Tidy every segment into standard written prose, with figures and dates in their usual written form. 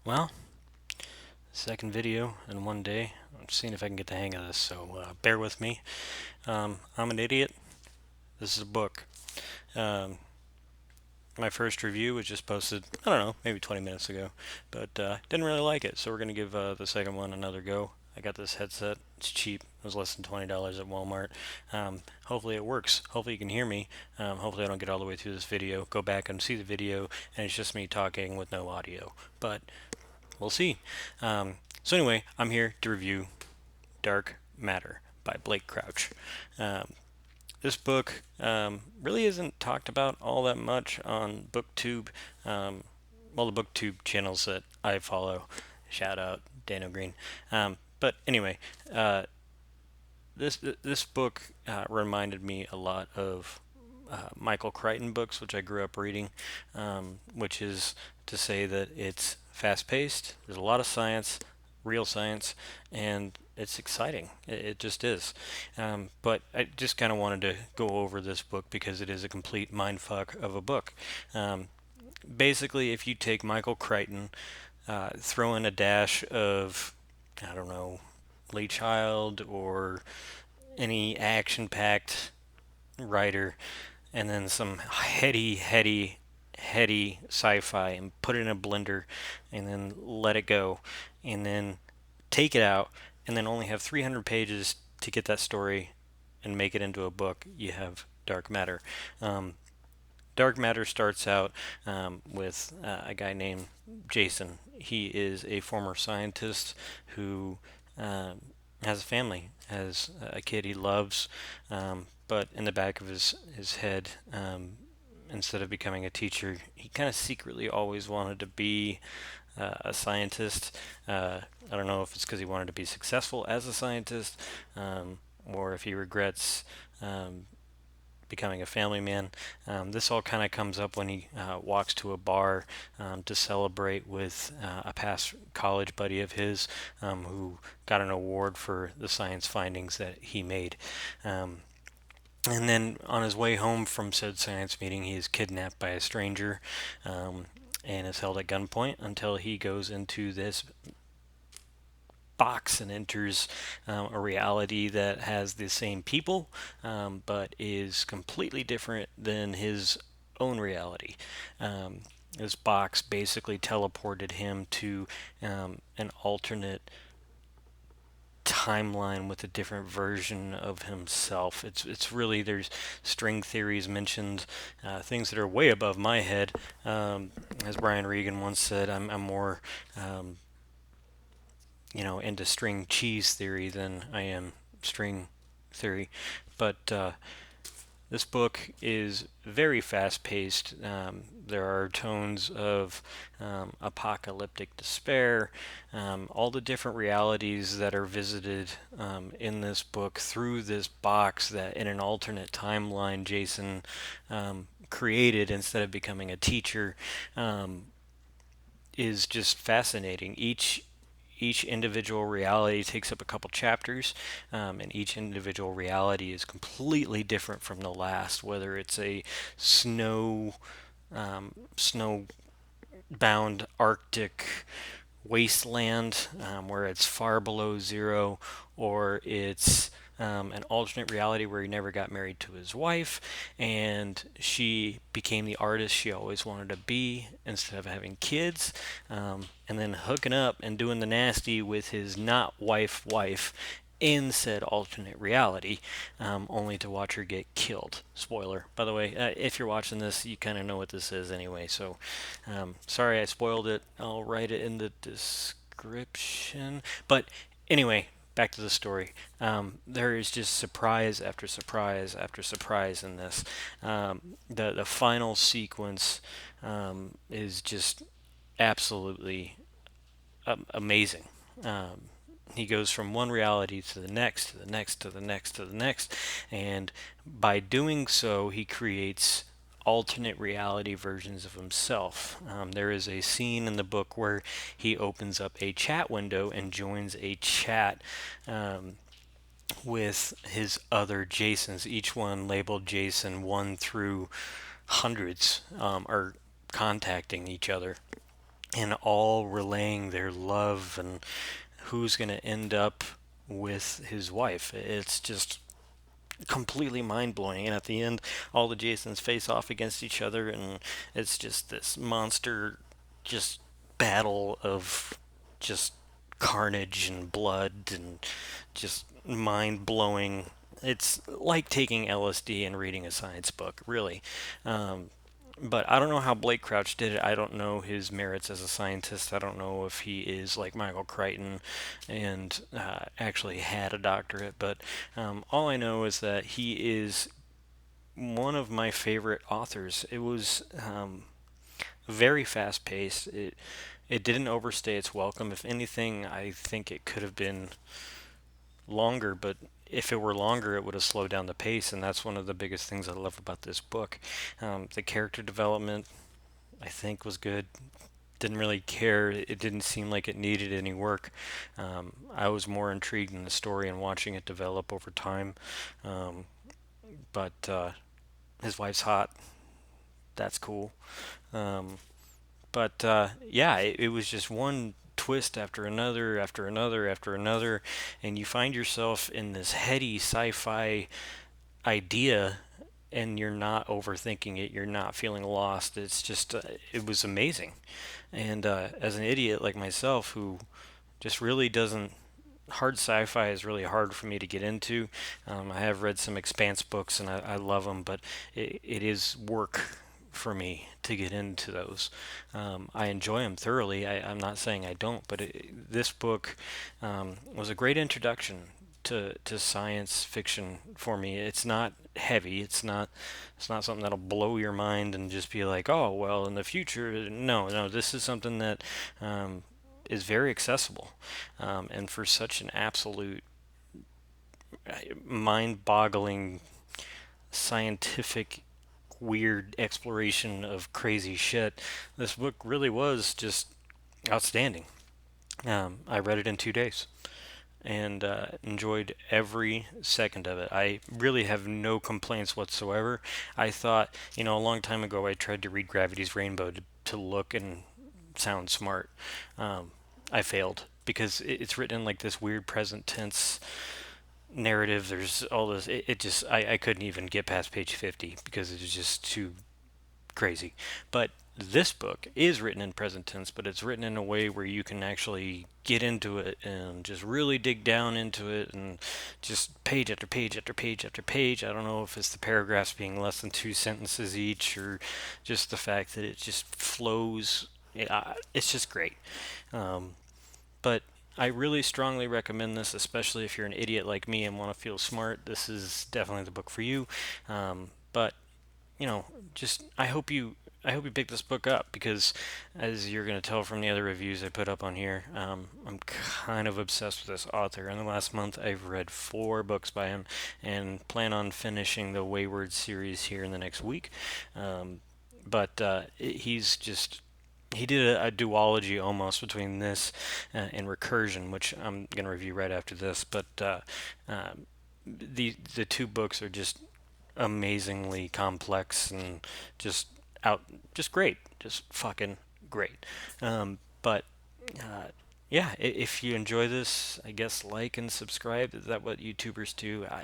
Well, second video in one day. I'm seeing if I can get the hang of this, so bear with me. I'm an idiot. This is a book. Um, my first review was just posted, I don't know, maybe 20 minutes ago, but didn't really like it, so we're going to give the second one another go. I got this headset. It's cheap. It was less than $20 at Walmart. Hopefully it works. Hopefully you can hear me. Hopefully I don't get all the way through this video. Go back and see the video, and it's just me talking with no audio. But we'll see. So anyway, I'm here to review Dark Matter by Blake Crouch. Um, this book really isn't talked about all that much on BookTube. Um, well, the BookTube channels that I follow. Shout out Daniel Green. But anyway, uh, this book reminded me a lot of Michael Crichton books, which I grew up reading, which is to say that it's fast paced, there's a lot of science, real science, and it's exciting. It just is. But I just kind of wanted to go over this book because it is a complete mindfuck of a book. Um, Basically, if you take Michael Crichton, throw in a dash of, I don't know, Lee Child or any action packed writer, and then some heady sci-fi, and put it in a blender, and then let it go, and then take it out, and then only have 300 pages to get that story and make it into a book, you have Dark Matter. Um, Dark Matter starts out with a guy named Jason. He is a former scientist who um, has a family, has a kid he loves, but in the back of his head, instead of becoming a teacher, he kind of secretly always wanted to be a scientist. I don't know if it's because he wanted to be successful as a scientist, or if he regrets becoming a family man. This all kind of comes up when he walks to a bar to celebrate with a past college buddy of his who got an award for the science findings that he made. And then on his way home from said science meeting, he is kidnapped by a stranger and is held at gunpoint until he goes into this box and enters a reality that has the same people, but is completely different than his own reality. This box basically teleported him to an alternate timeline with a different version of himself. It's really, there's string theories mentioned, things that are way above my head. As Brian Regan once said, I'm more into string cheese theory than I am string theory. But this book is very fast paced. There are tones of apocalyptic despair, all the different realities that are visited in this book through this box that in an alternate timeline Jason created instead of becoming a teacher, is just fascinating. Each individual reality takes up a couple chapters, and each individual reality is completely different from the last. Whether it's a snow bound Arctic wasteland where it's far below zero, or it's an alternate reality where he never got married to his wife and she became the artist she always wanted to be instead of having kids, and then hooking up and doing the nasty with his not wife in said alternate reality, only to watch her get killed. Spoiler, by the way. If you're watching this, you kind of know what this is anyway. So, sorry I spoiled it. I'll write it in the description. But anyway, back to the story. There is just surprise after surprise after surprise in this. The final sequence is just absolutely amazing. He goes from one reality to the next, to the next, to the next, to the next, and by doing so, he creates alternate reality versions of himself. There is a scene in the book where he opens up a chat window and joins a chat with his other Jasons, each one labeled Jason 1 through hundreds, are contacting each other. and all relaying their love and who's going to end up with his wife. It's just completely mind-blowing, and at the end all the Jasons face off against each other, and it's just this monster just battle of just carnage and blood and just mind-blowing. It's like taking LSD and reading a science book, really. But I don't know how Blake Crouch did it. I don't know his merits as a scientist. I don't know if he is like Michael Crichton and actually had a doctorate. But all I know is that he is one of my favorite authors. It was very fast paced. It didn't overstay its welcome. If anything, I think it could have been longer, but if it were longer, it would have slowed down the pace, and that's one of the biggest things I love about this book. The character development, I think, was good. Didn't really care. It didn't seem like it needed any work. I was more intrigued in the story and watching it develop over time. Um, but his wife's hot. That's cool. Um, but yeah, it was just one twist after another, after another, after another, and you find yourself in this heady sci-fi idea, and you're not overthinking it. You're not feeling lost. It's just, it was amazing. And as an idiot like myself who just really doesn't, hard sci-fi is really hard for me to get into. I have read some Expanse books and I love them, but it is work for me to get into those. I enjoy them thoroughly. I'm not saying I don't, but this book was a great introduction to science fiction for me. It's not heavy. It's not something that'll blow your mind and just be like, oh well, in the future. No, no. This is something that is very accessible, and for such an absolute mind-boggling scientific weird exploration of crazy shit, this book really was just outstanding. I read it in 2 days and enjoyed every second of it. I really have no complaints whatsoever. I thought, a long time ago, I tried to read Gravity's Rainbow to look and sound smart. Um, I failed because it's written in like this weird present tense narrative. There's all this. It just, I couldn't even get past page 50 because it was just too crazy. But this book is written in present tense, but it's written in a way where you can actually get into it and just really dig down into it and just page after page after page after page. I don't know if it's the paragraphs being less than 2 sentences each or just the fact that it just flows. It's just great. Um, but I really strongly recommend this, especially if you're an idiot like me and want to feel smart. This is definitely the book for you. But you know, just I hope you pick this book up because, as you're going to tell from the other reviews I put up on here, I'm kind of obsessed with this author. In the last month, I've read 4 books by him and plan on finishing the Wayward series here in the next week. But he's just he did a duology almost between this and Recursion, which I'm going to review right after this. But the 2 books are just amazingly complex and just out just great, just fucking great. But yeah, if you enjoy this, I guess like and subscribe. Is that what YouTubers do? I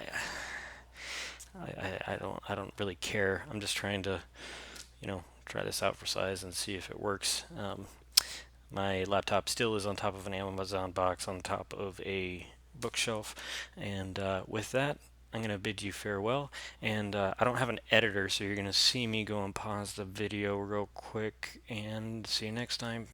don't really care. I'm just trying to try this out for size and see if it works. My laptop still is on top of an Amazon box on top of a bookshelf, and with that, I'm going to bid you farewell. And I don't have an editor, so you're going to see me go and pause the video real quick, and see you next time.